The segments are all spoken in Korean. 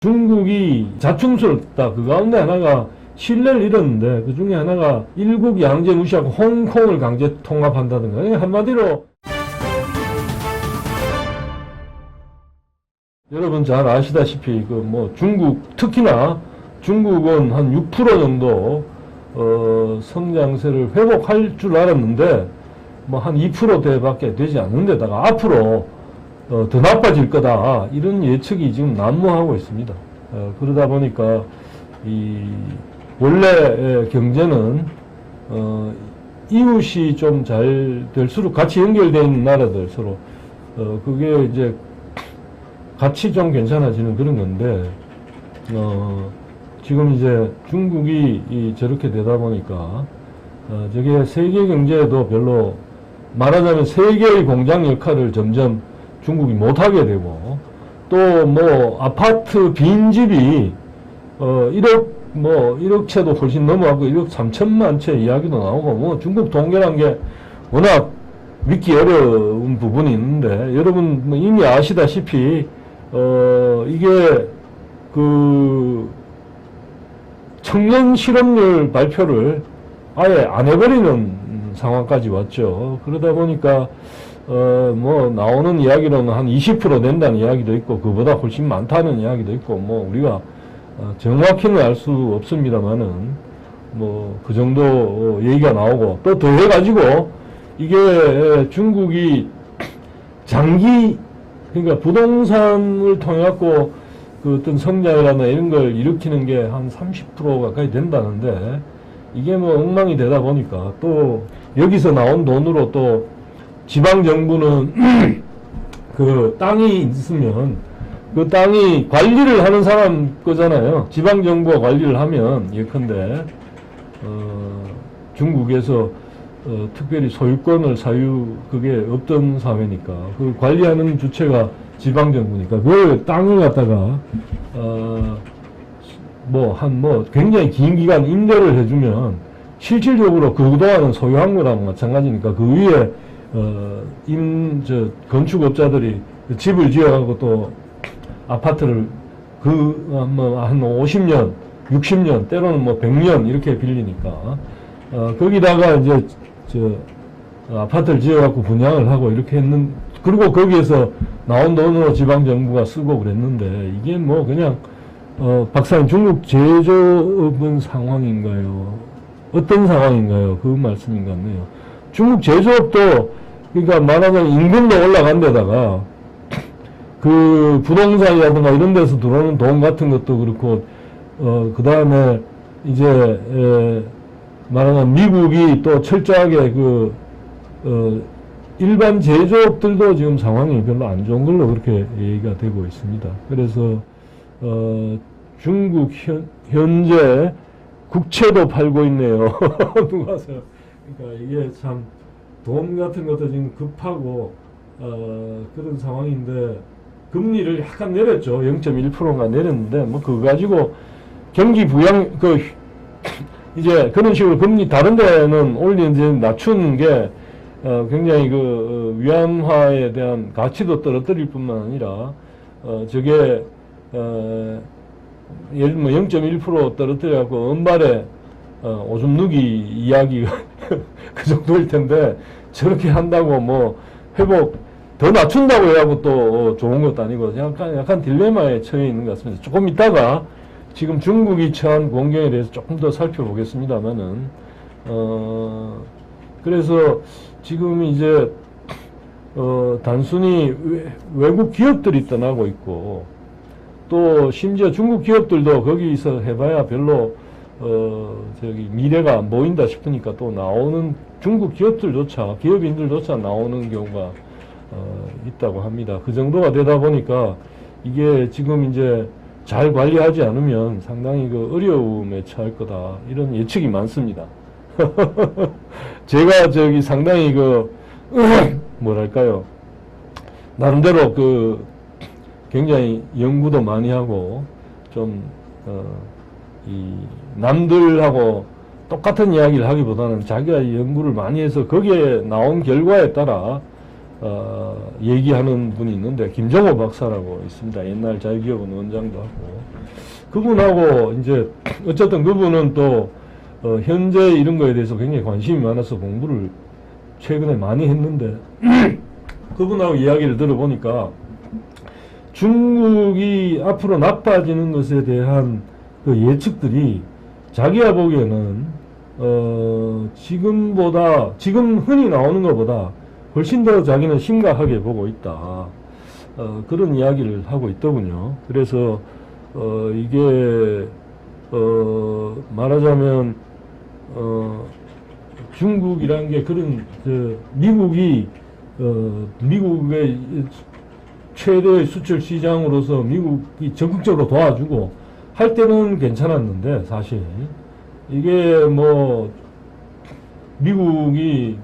중국이 자충수였다. 그 가운데 하나가 신뢰를 잃었는데 그 중에 하나가 일국 양제 무시하고 홍콩을 강제 통합한다든가. 한마디로 여러분 잘 아시다시피 그 뭐 중국 특히나 중국은 한 6% 정도 성장세를 회복할 줄 알았는데 뭐 한 2%대밖에 되지 않는데다가 앞으로 더 나빠질 거다 이런 예측이 지금 난무하고 있습니다. 그러다 보니까 이 원래 경제는 이웃이 좀 잘 될수록 같이 연결되어 있는 나라들 서로 그게 이제 같이 좀 괜찮아지는 그런 건데 지금 이제 중국이 저렇게 되다 보니까 저게 세계 경제에도 별로 말하자면 세계의 공장 역할을 점점 중국이 못하게 되고 또 뭐 아파트 빈집이 1억 채도 훨씬 넘어가고 1억 3천만 채 이야기도 나오고 뭐 중국 통계란 게 워낙 믿기 어려운 부분이 있는데 여러분 뭐 이미 아시다시피 이게 그 청년 실업률 발표를 아예 안 해버리는 상황까지 왔죠. 그러다 보니까 뭐 나오는 이야기로는 한 20% 된다는 이야기도 있고 그보다 훨씬 많다는 이야기도 있고 뭐 우리가 정확히는 알 수 없습니다만은 뭐 그 정도 얘기가 나오고 또 더해가지고 이게 중국이 장기 그러니까 부동산을 통해 갖고 그 어떤 성장이라나 이런 걸 일으키는 게 한 30% 가까이 된다는데 이게 뭐 엉망이 되다 보니까 또 여기서 나온 돈으로 또 지방 정부는 그 땅이 있으면 그 땅이 관리를 하는 사람 거잖아요. 지방 정부가 관리를 하면 예컨대 중국에서 특별히 소유권을 사유 그게 없던 사회니까 그 관리하는 주체가 지방 정부니까 그 땅을 갖다가 뭐 굉장히 긴 기간 임대를 해주면 실질적으로 그동안은 소유한 거랑 마찬가지니까 그 위에 건축업자들이 집을 지어가고 또 아파트를 한 50년, 60년, 때로는 뭐 100년 이렇게 빌리니까 거기다가 이제 아파트를 지어갖고 분양을 하고 이렇게 그리고 거기에서 나온 돈으로 지방 정부가 쓰고 그랬는데 이게 뭐 그냥 박사님 중국 제조업은 상황인가요? 어떤 상황인가요? 그 말씀인 것 같네요. 중국 제조업도 그러니까 말하자면 임금도 올라간 데다가 그 부동산이라든가 이런 데서 들어오는 돈 같은 것도 그렇고 그 다음에 이제 말하자면 미국이 또 철저하게 일반 제조업들도 지금 상황이 별로 안 좋은 걸로 그렇게 얘기가 되고 있습니다. 그래서 중국 현재 국채도 팔고 있네요. 누가 서 그러니까 이게 참 돈 같은 것도 지금 급하고 그런 상황인데 금리를 약간 내렸죠. 0.1%가 내렸는데 뭐 그거 가지고 경기 부양 이제 그런 식으로 금리 다른 데는 올리는지 낮추는 게 굉장히 위안화에 대한 가치도 떨어뜨릴 뿐만 아니라 저게 예를 들면 0.1% 떨어뜨려갖고 은발에 오줌 누기 이야기가 그 정도일 텐데 저렇게 한다고 뭐 회복 더 낮춘다고 해갖고 또 좋은 것도 아니고 약간 딜레마에 처해 있는 것 같습니다. 조금 이따가 지금 중국이 처한 공경에 대해서 조금 더 살펴보겠습니다만은 그래서 지금 이제 단순히 외국 기업들이 떠나고 있고 또 심지어 중국 기업들도 거기서 해봐야 별로 미래가 안 보인다 싶으니까 또 나오는 중국 기업들조차 기업인들조차 나오는 경우가 있다고 합니다. 그 정도가 되다 보니까 이게 지금 이제 잘 관리하지 않으면 상당히 어려움에 처할 거다 이런 예측이 많습니다. 제가 상당히 뭐랄까요 나름대로 굉장히 연구도 많이 하고 좀 이 남들하고 똑같은 이야기를 하기보다는 자기가 연구를 많이 해서 거기에 나온 결과에 따라 얘기하는 분이 있는데, 김정호 박사라고 있습니다. 옛날 자유기업원 원장도 하고. 그분하고 이제, 어쨌든 그분은 또, 현재 이런 거에 대해서 굉장히 관심이 많아서 공부를 최근에 많이 했는데, 그분하고 이야기를 들어보니까, 중국이 앞으로 나빠지는 것에 대한 그 예측들이 자기가 보기에는, 지금 흔히 나오는 것보다 훨씬 더 자기는 심각하게 보고 있다. 그런 이야기를 하고 있더군요. 그래서, 이게, 말하자면, 중국이라는 게 그런, 미국의 최대의 수출 시장으로서 미국이 적극적으로 도와주고 할 때는 괜찮았는데, 사실. 이게 뭐, 미국이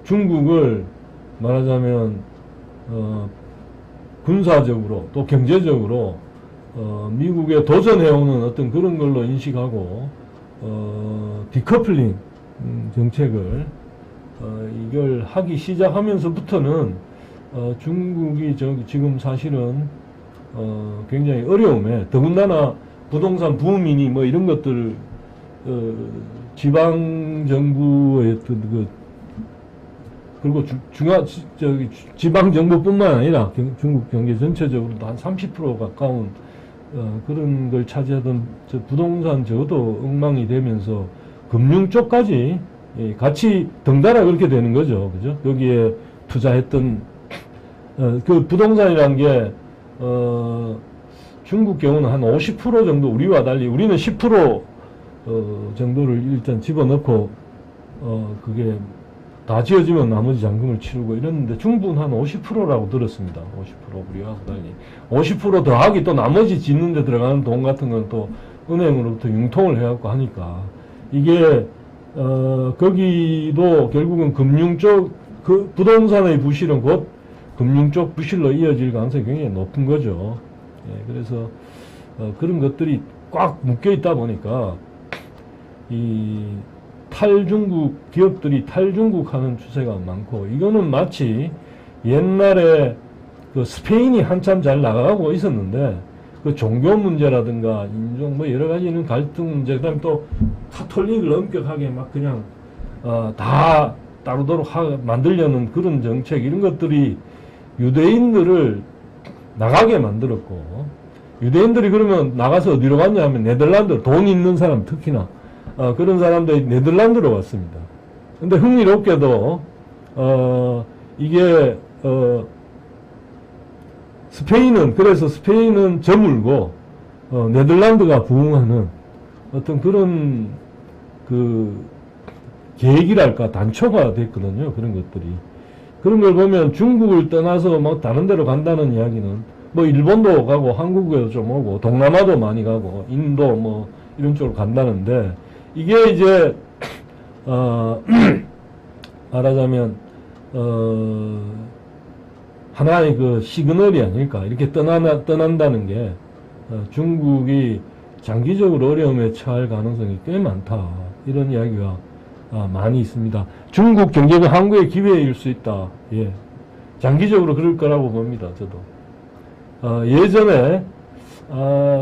중국을 말하자면, 군사적으로 또 경제적으로, 미국에 도전해오는 어떤 그런 걸로 인식하고, 디커플링 정책을, 이걸 하기 시작하면서부터는, 중국이 지금 사실은, 굉장히 어려움에, 더군다나 부동산 붐이니 뭐 이런 것들, 지방정부의 그리고 지방정부뿐만 아니라 중국 경제 전체적으로도 한 30% 가까운, 그런 걸 차지하던 부동산 저도 엉망이 되면서 금융 쪽까지 같이 덩달아 그렇게 되는 거죠. 그죠? 여기에 투자했던, 그 부동산이란 게, 중국 경우는 한 50% 정도 우리와 달리, 우리는 10% 정도를 일단 집어넣고, 그게 다 지어지면 나머지 잔금을 치르고 이랬는데, 중국은 한 50%라고 들었습니다. 50% 우리와 달리. 50% 더하기 또 나머지 짓는 데 들어가는 돈 같은 건 또 은행으로부터 융통을 해갖고 하니까, 이게, 거기도 결국은 금융 쪽, 부동산의 부실은 곧 금융 쪽 부실로 이어질 가능성이 굉장히 높은 거죠. 예, 그래서, 그런 것들이 꽉 묶여 있다 보니까, 탈중국, 기업들이 탈중국하는 추세가 많고, 이거는 마치 옛날에 스페인이 한참 잘 나가고 있었는데, 그 종교 문제라든가, 인종, 뭐 여러 가지 있는 갈등 문제, 그 다음에 또 카톨릭을 엄격하게 막 그냥, 다 따르도록 만들려는 그런 정책, 이런 것들이 유대인들을 나가게 만들었고, 유대인들이 그러면 나가서 어디로 갔냐 하면 네덜란드, 돈 있는 사람 특히나, 그런 사람들이 네덜란드로 왔습니다. 근데 흥미롭게도, 이게, 그래서 스페인은 저물고, 네덜란드가 부흥하는 어떤 그런, 계획이랄까, 단초가 됐거든요. 그런 것들이. 그런 걸 보면 중국을 떠나서 뭐 다른 데로 간다는 이야기는, 뭐 일본도 가고, 한국에도 좀 오고, 동남아도 많이 가고, 인도 뭐 이런 쪽으로 간다는데, 이게 이제, 말하자면, 하나의 그 시그널이 아닐까. 이렇게 떠난다는 게, 중국이 장기적으로 어려움에 처할 가능성이 꽤 많다. 이런 이야기가 많이 있습니다. 중국 경제는 한국의 기회일 수 있다. 예. 장기적으로 그럴 거라고 봅니다. 저도. 예전에,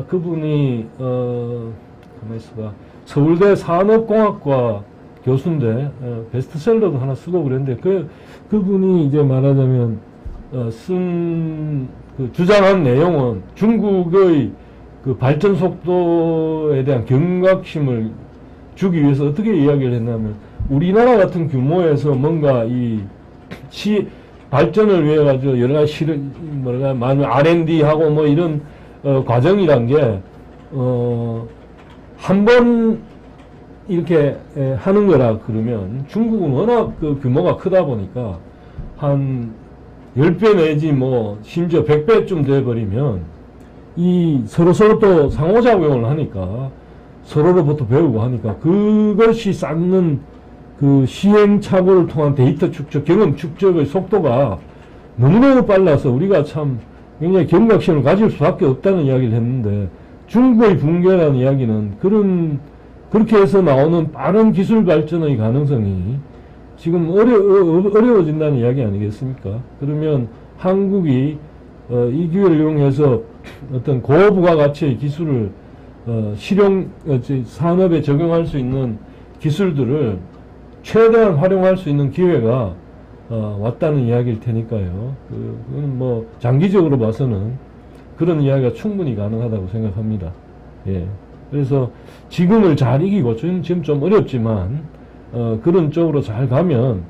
그분이, 가만있어봐. 서울대 산업공학과 교수인데, 베스트셀러도 하나 쓰고 그랬는데, 그분이 이제 말하자면, 주장한 내용은 중국의 그 발전 속도에 대한 경각심을 주기 위해서 어떻게 이야기를 했냐면, 우리나라 같은 규모에서 뭔가 발전을 위해 가지고 여러 가지 R&D 하고 뭐 이런, 과정이란 게, 한 번 이렇게 하는 거라 그러면 중국은 워낙 그 규모가 크다 보니까 한 10배 내지 뭐 심지어 100배쯤 돼버리면 서로 또 상호작용을 하니까 서로로부터 배우고 하니까 그것이 쌓는 그 시행착오를 통한 데이터 축적, 경험 축적의 속도가 너무너무 빨라서 우리가 참 굉장히 경각심을 가질 수밖에 없다는 이야기를 했는데, 중국의 붕괴라는 이야기는 그렇게 해서 나오는 빠른 기술 발전의 가능성이 지금 어려워진다는 이야기 아니겠습니까? 그러면 한국이 이 기회를 이용해서 어떤 고부가가치의 기술을 산업에 적용할 수 있는 기술들을 최대한 활용할 수 있는 기회가 왔다는 이야기일 테니까요. 그건 뭐 장기적으로 봐서는 그런 이야기가 충분히 가능하다고 생각합니다. 예. 그래서 지금을 잘 이기고 지금 좀 어렵지만 그런 쪽으로 잘 가면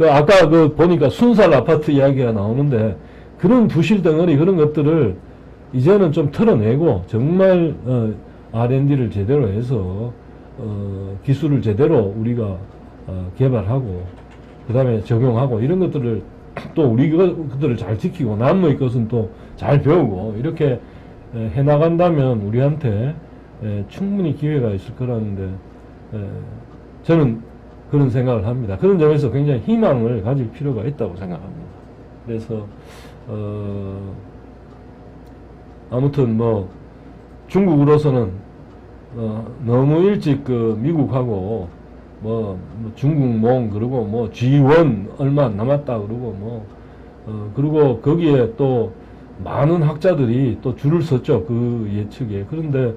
아까 보니까 순살 아파트 이야기가 나오는데 그런 부실 덩어리 그런 것들을 이제는 좀 털어내고 정말 R&D를 제대로 해서 기술을 제대로 우리가 개발하고 그 다음에 적용하고 이런 것들을 또 우리 그들을 잘 지키고 남의 것은 또 잘 배우고 이렇게 해나간다면 우리한테 충분히 기회가 있을 거라는데 저는 그런 생각을 합니다. 그런 점에서 굉장히 희망을 가질 필요가 있다고 생각합니다. 그래서 아무튼 뭐 중국으로서는 너무 일찍 미국하고 뭐 중국몽 그리고 뭐 G1 얼마 안 남았다 그러고 그리고 거기에 또 많은 학자들이 또 줄을 섰죠. 그 예측에. 그런데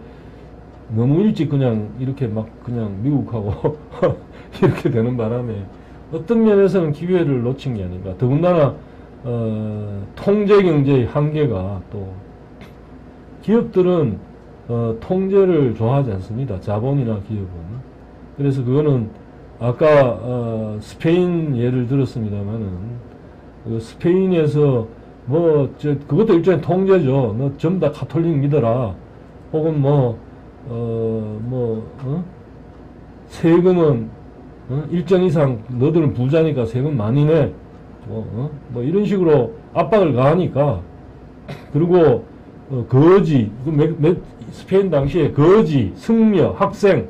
너무 일찍 그냥 이렇게 막 그냥 미국하고 이렇게 되는 바람에 어떤 면에서는 기회를 놓친 게 아닌가. 더군다나 통제 경제의 한계가 또 기업들은 통제를 좋아하지 않습니다. 자본이나 기업은. 그래서 그거는 아까 스페인 예를 들었습니다만은 스페인에서 그것도 일종의 통제죠. 너 전부 다 가톨릭 믿어라. 혹은 세금은 일정 이상 너들은 부자니까 세금 많이 내. 이런 식으로 압박을 가하니까 그리고 거지 스페인 당시에 거지, 승려, 학생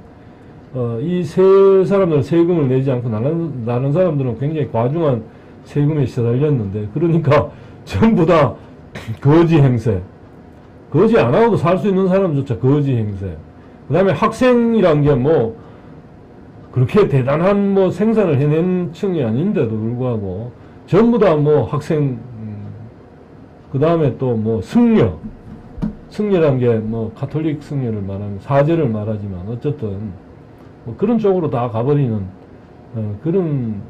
이 세 사람들은 세금을 내지 않고 다른 사람들은 굉장히 과중한 세금에 시달렸는데 그러니까 전부 다 거지 행세. 거지 안 하고도 살 수 있는 사람조차 거지 행세. 그 다음에 학생이란 게 그렇게 대단한 생산을 해낸 층이 아닌데도 불구하고 전부 다 학생, 그 다음에 또 승려. 승려란 게 가톨릭 승려를 말하면 사제를 말하지만 어쨌든 그런 쪽으로 다 가버리는 그런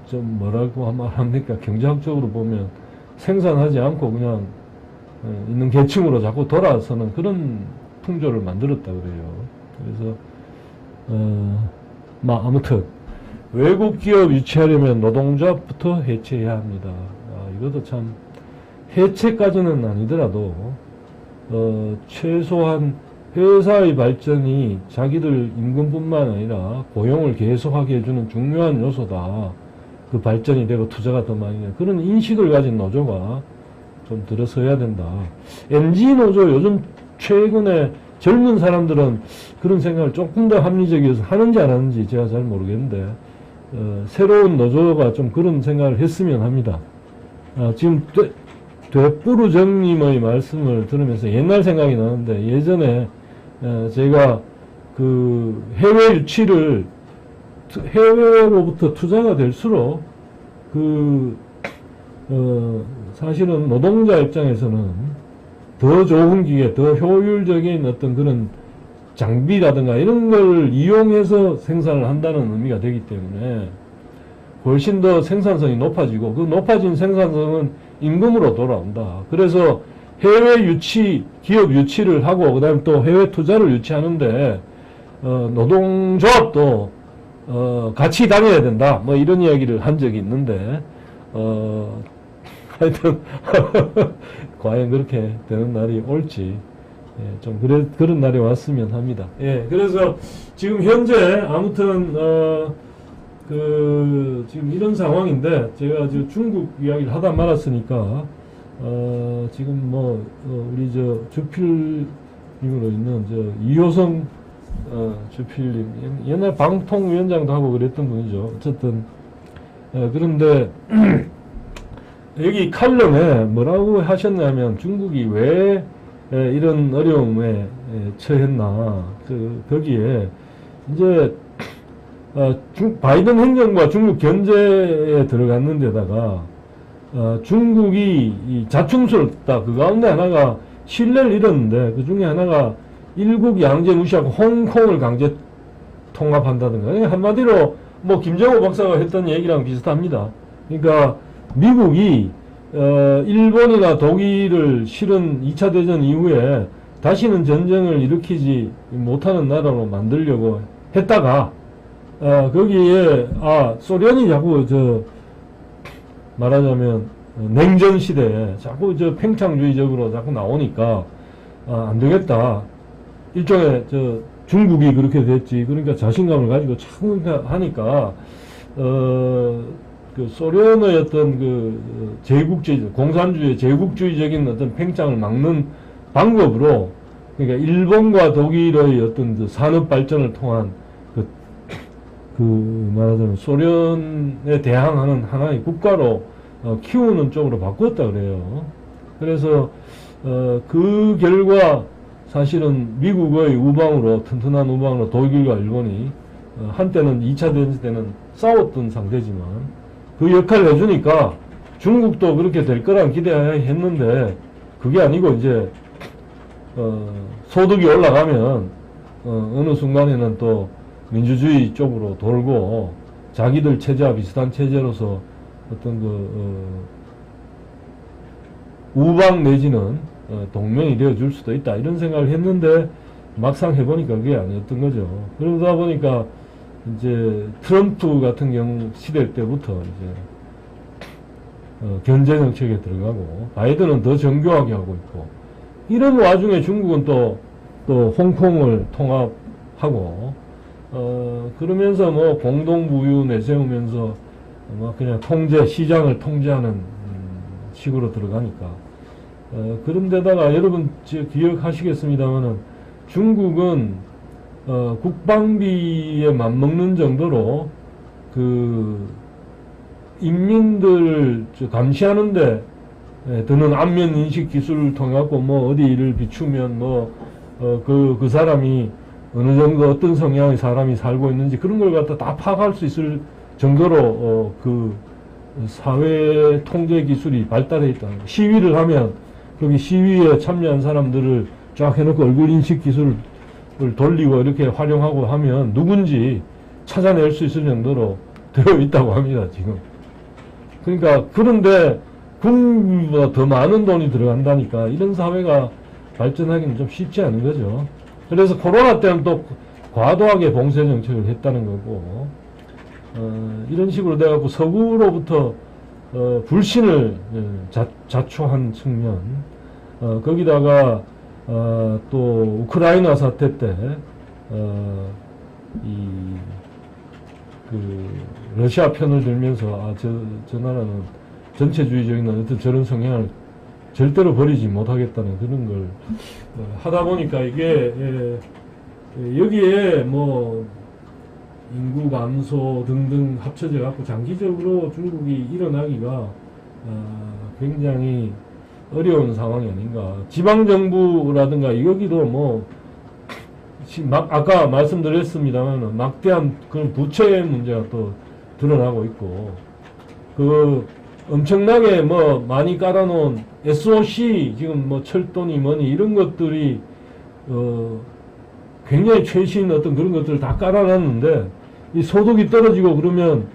좀 뭐라고 말합니까? 경제학적으로 보면 생산하지 않고 그냥 있는 계층으로 자꾸 돌아서는 그런 풍조를 만들었다 그래요. 그래서 아무튼 외국 기업 유치하려면 노동조합부터 해체해야 합니다. 이것도 참 해체까지는 아니더라도 최소한 회사의 발전이 자기들 임금뿐만 아니라 고용을 계속하게 해주는 중요한 요소다. 그 발전이 되고 투자가 더 많이 돼. 그런 인식을 가진 노조가 좀 들어서야 된다. MG노조 요즘 최근에 젊은 사람들은 그런 생각을 조금 더 합리적이어서 하는지 안 하는지 제가 잘 모르겠는데 새로운 노조가 좀 그런 생각을 했으면 합니다. 지금 되뿌르정님의 말씀을 들으면서 옛날 생각이 나는데 예전에 제가 그 해외 유치를 해외로부터 투자가 될수록 사실은 노동자 입장에서는 더 좋은 기계, 더 효율적인 어떤 그런 장비라든가 이런 걸 이용해서 생산을 한다는 의미가 되기 때문에 훨씬 더 생산성이 높아지고 그 높아진 생산성은 임금으로 돌아온다. 그래서 해외 유치, 기업 유치를 하고 그 다음에 또 해외 투자를 유치하는데 노동조합도 같이 다녀야 된다. 이런 이야기를 한 적이 있는데 하여튼 과연 그렇게 되는 날이 올지 좀 그런 날이 왔으면 합니다. 그래서 지금 현재 아무튼 지금 이런 상황인데 제가 중국 이야기를 하다 말았으니까 지금 우리 주필님으로 있는 이효성 주필님 옛날 방통위원장도 하고 그랬던 분이죠. 어쨌든 그런데 여기 칼럼에 뭐라고 하셨냐면 중국이 왜 이런 어려움에 처했나 거기에 이제 바이든 행정부가 중국 견제에 들어갔는 데다가 중국이 이 자충수였다. 그 가운데 하나가 신뢰를 잃었는데 그 중에 하나가 일국 양제 무시하고 홍콩을 강제 통합한다든가. 그러니까 한마디로 뭐 김정호 박사가 했던 얘기랑 비슷합니다. 그러니까 미국이 일본이나 독일을 실은 2차 대전 이후에 다시는 전쟁을 일으키지 못하는 나라로 만들려고 했다가 거기에 소련이 자꾸 말하자면 냉전 시대에 자꾸 팽창주의적으로 자꾸 나오니까 안 되겠다. 일종의 중국이 그렇게 됐지. 그러니까 자신감을 가지고 자꾸 하니까 그 소련의 어떤 그 제국주의, 공산주의, 제국주의적인 어떤 팽창을 막는 방법으로, 그러니까 일본과 독일의 어떤 산업 발전을 통한 말하자면 소련에 대항하는 하나의 국가로 키우는 쪽으로 바꿨다 그래요. 그래서 그 결과 사실은 미국의 우방으로, 튼튼한 우방으로 독일과 일본이 한때는 2차 대전 때는 싸웠던 상태지만 그 역할을 해주니까 중국도 그렇게 될 거란 기대했는데 그게 아니고 이제 소득이 올라가면 어느 순간에는 또 민주주의 쪽으로 돌고 자기들 체제와 비슷한 체제로서 어떤 우방 내지는 동맹이 되어줄 수도 있다 이런 생각을 했는데 막상 해보니까 그게 아니었던 거죠. 그러다 보니까 이제 트럼프 같은 경우 시대 때부터 이제 견제 정책에 들어가고 바이든은 더 정교하게 하고 있고 이런 와중에 중국은 또 홍콩을 통합하고 그러면서 뭐 공동부유 내세우면서 뭐 그냥 시장을 통제하는 식으로 들어가니까 그런데다가 여러분 기억하시겠습니다만은 중국은 국방비에 맞먹는 정도로 그 인민들 감시하는데 드는 안면 인식 기술을 통해 갖고 뭐 어디 일을 비추면 그 사람이 어느 정도 어떤 성향의 사람이 살고 있는지 그런 걸 갖다 다 파악할 수 있을 정도로 그 사회 통제 기술이 발달해 있다. 시위를 하면 거기 시위에 참여한 사람들을 쫙 해놓고 얼굴 인식 기술을 돌리고 이렇게 활용하고 하면 누군지 찾아낼 수 있을 정도로 되어 있다고 합니다, 지금. 그러니까, 그런데 국민보다 더 많은 돈이 들어간다니까 이런 사회가 발전하기는 좀 쉽지 않은 거죠. 그래서 코로나 때는 또 과도하게 봉쇄 정책을 했다는 거고, 이런 식으로 돼갖고 서구로부터 불신을 자초한 측면, 거기다가 또 우크라이나 사태 때 러시아 편을 들면서 저 나라는 전체주의적인 어떤 저런 성향을 절대로 버리지 못하겠다는 그런 걸 하다 보니까 이게 여기에 뭐 인구 감소 등등 합쳐져 갖고 장기적으로 중국이 일어나기가 굉장히 어려운 상황이 아닌가. 지방정부라든가 여기도 뭐 아까 말씀드렸습니다만 막대한 그런 부채 문제가 또 드러나고 있고 그 엄청나게 뭐 많이 깔아놓은 SOC 지금 뭐 철도니 뭐니 이런 것들이 굉장히 최신 어떤 그런 것들을 다 깔아놨는데 이 소득이 떨어지고 그러면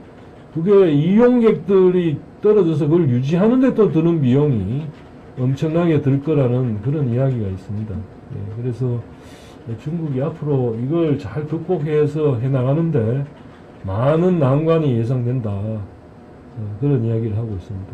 그게 이용객들이 떨어져서 그걸 유지하는데 또 드는 비용이 엄청나게 들 거라는 그런 이야기가 있습니다. 예, 그래서 중국이 앞으로 이걸 잘 극복해서 해나가는데 많은 난관이 예상된다. 그런 이야기를 하고 있습니다.